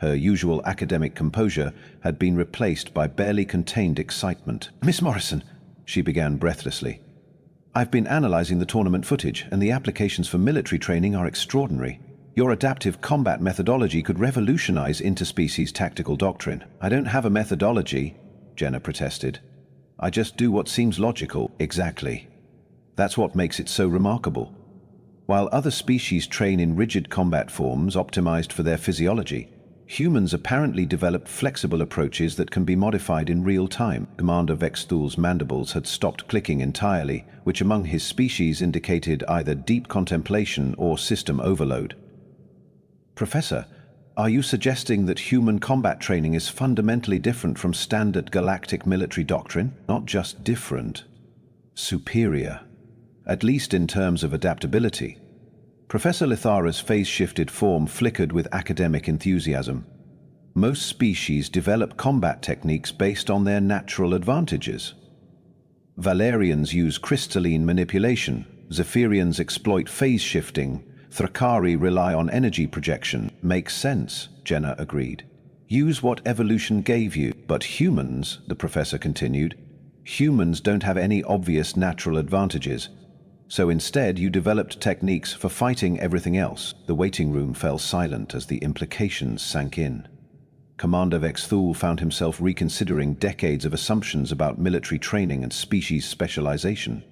Her usual academic composure had been replaced by barely contained excitement. "Miss Morrison," she began breathlessly, "I've been analyzing the tournament footage, and the applications for military training are extraordinary. Your adaptive combat methodology could revolutionize interspecies tactical doctrine." "I don't have a methodology," Jenna protested. "I just do what seems logical." "Exactly. That's what makes it so remarkable. While other species train in rigid combat forms optimized for their physiology, humans apparently developed flexible approaches that can be modified in real time." Commander Vexthul's mandibles had stopped clicking entirely, which among his species indicated either deep contemplation or system overload. "Professor, are you suggesting that human combat training is fundamentally different from standard galactic military doctrine?" "Not just different, superior. At least in terms of adaptability." Professor Lithara's phase-shifted form flickered with academic enthusiasm. "Most species develop combat techniques based on their natural advantages. Valerians use crystalline manipulation, Zephyrians exploit phase-shifting, Thrakari rely on energy projection." "Makes sense," Jenna agreed. "Use what evolution gave you." "But humans," the professor continued, "humans don't have any obvious natural advantages. So instead you developed techniques for fighting everything else." The waiting room fell silent as the implications sank in. Commander Vexthul found himself reconsidering decades of assumptions about military training and species specialization.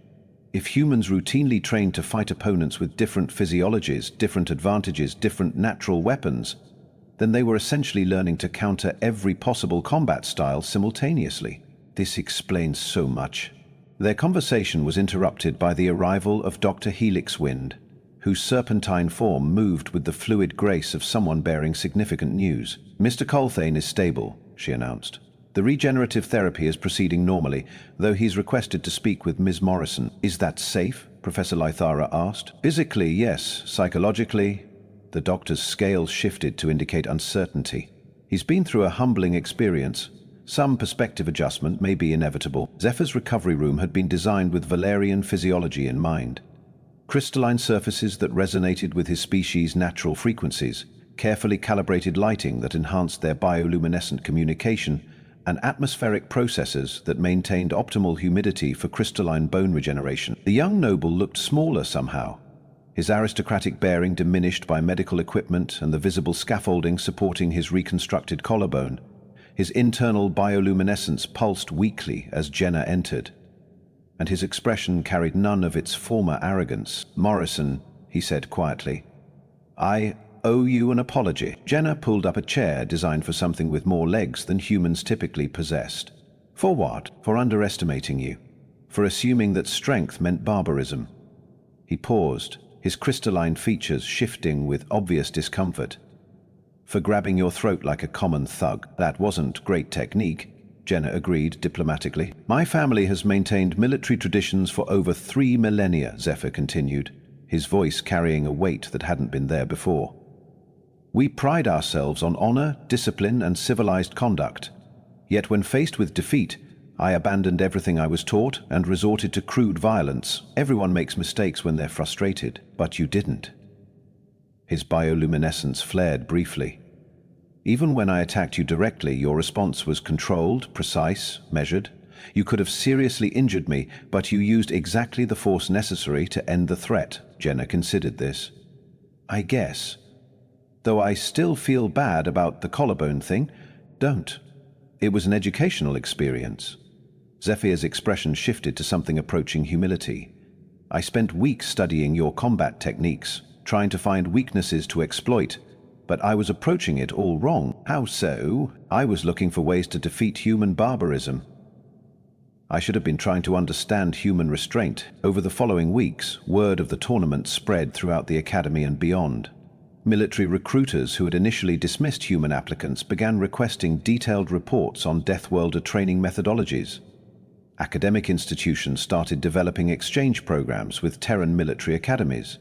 If humans routinely trained to fight opponents with different physiologies, different advantages, different natural weapons, then they were essentially learning to counter every possible combat style simultaneously. This explains so much. Their conversation was interrupted by the arrival of Dr. Helix Wind, whose serpentine form moved with the fluid grace of someone bearing significant news. "Mr. Colthane is stable," she announced. "The regenerative therapy is proceeding normally, though he's requested to speak with Ms. Morrison." "Is that safe?" Professor Lithara asked. "Physically, yes. Psychologically..." The doctor's scales shifted to indicate uncertainty. "He's been through a humbling experience. Some perspective adjustment may be inevitable." Zephyr's recovery room had been designed with Valerian physiology in mind. Crystalline surfaces that resonated with his species' natural frequencies, carefully calibrated lighting that enhanced their bioluminescent communication, and atmospheric processes that maintained optimal humidity for crystalline bone regeneration. The young noble looked smaller somehow, his aristocratic bearing diminished by medical equipment and the visible scaffolding supporting his reconstructed collarbone. His internal bioluminescence pulsed weakly as Jenna entered, and his expression carried none of its former arrogance. "Morrison," he said quietly, "I owe you an apology." Jenna pulled up a chair designed for something with more legs than humans typically possessed. "For what?" "For underestimating you. For assuming that strength meant barbarism." He paused, his crystalline features shifting with obvious discomfort. "For grabbing your throat like a common thug." "That wasn't great technique," Jenna agreed diplomatically. "My family has maintained military traditions for over 3 millennia, Zephyr continued, his voice carrying a weight that hadn't been there before. "We pride ourselves on honor, discipline, and civilized conduct. Yet when faced with defeat, I abandoned everything I was taught and resorted to crude violence. Everyone makes mistakes when they're frustrated, but you didn't." His bioluminescence flared briefly. "Even when I attacked you directly, your response was controlled, precise, measured. You could have seriously injured me, but you used exactly the force necessary to end the threat." Jenna considered this. "I guess. Though I still feel bad about the collarbone thing. Don't. It was an educational experience." Zephyr's expression shifted to something approaching humility. "I spent weeks studying your combat techniques, trying to find weaknesses to exploit, but I was approaching it all wrong." "How so?" "I was looking for ways to defeat human barbarism. I should have been trying to understand human restraint." Over the following weeks, word of the tournament spread throughout the academy and beyond. Military recruiters who had initially dismissed human applicants began requesting detailed reports on Deathworlder training methodologies. Academic institutions started developing exchange programs with Terran military academies.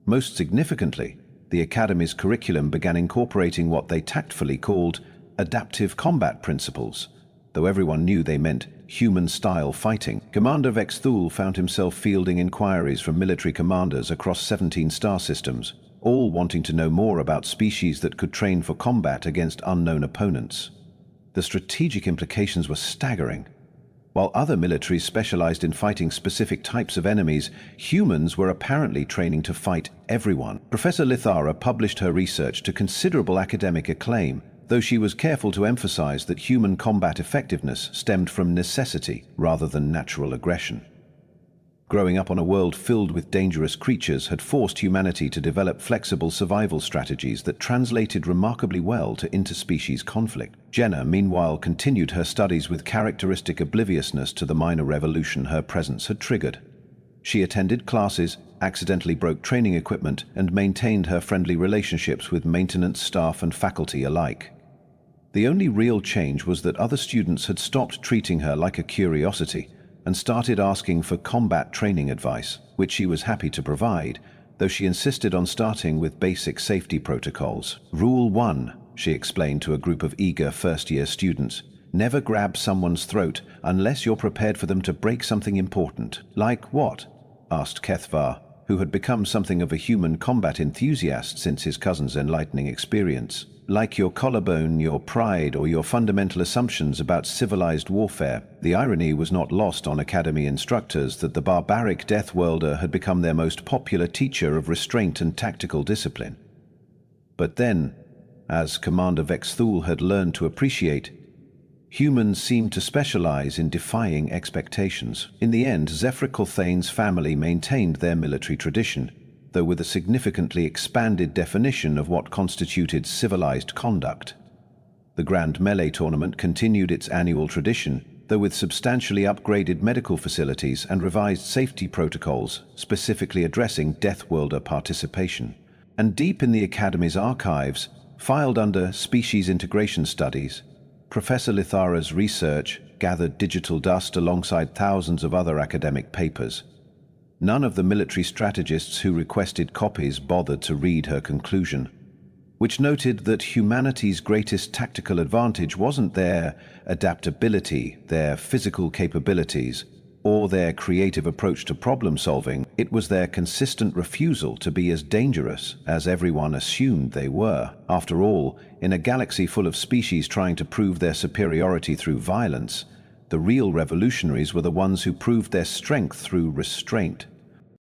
Most significantly, the academy's curriculum began incorporating what they tactfully called adaptive combat principles, though everyone knew they meant human-style fighting. Commander Vexthul found himself fielding inquiries from military commanders across 17 star systems, all wanting to know more about species that could train for combat against unknown opponents. The strategic implications were staggering. While other militaries specialized in fighting specific types of enemies, humans were apparently training to fight everyone. Professor Lithara published her research to considerable academic acclaim, though she was careful to emphasize that human combat effectiveness stemmed from necessity rather than natural aggression. Growing up on a world filled with dangerous creatures had forced humanity to develop flexible survival strategies that translated remarkably well to interspecies conflict. Jenna, meanwhile, continued her studies with characteristic obliviousness to the minor revolution her presence had triggered. She attended classes, accidentally broke training equipment, and maintained her friendly relationships with maintenance staff and faculty alike. The only real change was that other students had stopped treating her like a curiosity and started asking for combat training advice, which she was happy to provide, though she insisted on starting with basic safety protocols. Rule 1, she explained to a group of eager first-year students, never grab someone's throat unless you're prepared for them to break something important. Like what? Asked Kethvar, who had become something of a human combat enthusiast since his cousin's enlightening experience. Like your collarbone, your pride, or your fundamental assumptions about civilized warfare. The irony was not lost on Academy instructors that the barbaric Deathworlder had become their most popular teacher of restraint and tactical discipline. But then, as Commander Vexthul had learned to appreciate, humans seemed to specialize in defying expectations. In the end, Zephricalthane's family maintained their military tradition, though with a significantly expanded definition of what constituted civilized conduct. The Grand Melee Tournament continued its annual tradition, though with substantially upgraded medical facilities and revised safety protocols specifically addressing Deathworlder participation. And deep in the Academy's archives, filed under Species Integration Studies, Professor Lithara's research gathered digital dust alongside thousands of other academic papers. None of the military strategists who requested copies bothered to read her conclusion, which noted that humanity's greatest tactical advantage wasn't their adaptability, their physical capabilities, or their creative approach to problem solving. It was their consistent refusal to be as dangerous as everyone assumed they were. After all, in a galaxy full of species trying to prove their superiority through violence, the real revolutionaries were the ones who proved their strength through restraint.